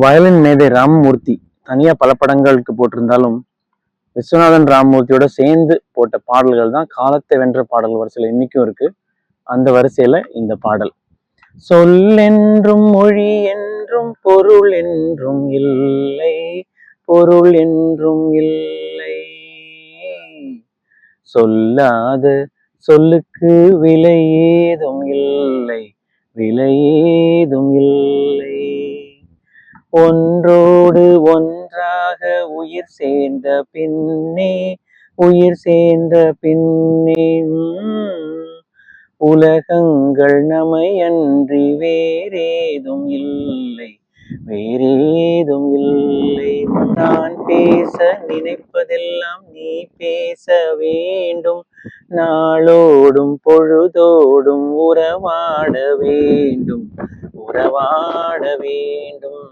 Violin மேதை ராமமூர்த்தி தனியா பல படங்களுக்கு போட்டிருந்தாலும் விஸ்வநாதன் ராமமூர்த்தியோட சேர்ந்து போட்ட பாடல்கள் தான் காலத்தை வென்ற பாடல் வரிசையில இன்னைக்கும் இருக்கு. அந்த வரிசையில இந்த பாடல். சொல்லென்றும் மொழி என்றும் பொருள் என்றும் இல்லை, பொருள் என்றும் இல்லை, சொல்லாத சொல்லுக்கு விலை ஏதும் இல்லை, விலை ஏதும் இல்லை, ஒன்றோடு ஒன்றாக உயிர் சேர்ந்த பின்னே, உயிர் சேர்ந்த பின்னே உலகங்கள் நமையன்றி வேறேதும் இல்லை, வேறேதும் இல்லை, நான் பேச நினைப்பதெல்லாம் நீ பேச வேண்டும், நாளோடும் பொழுதோடும் உறவாட வேண்டும், உறவாட வேண்டும்.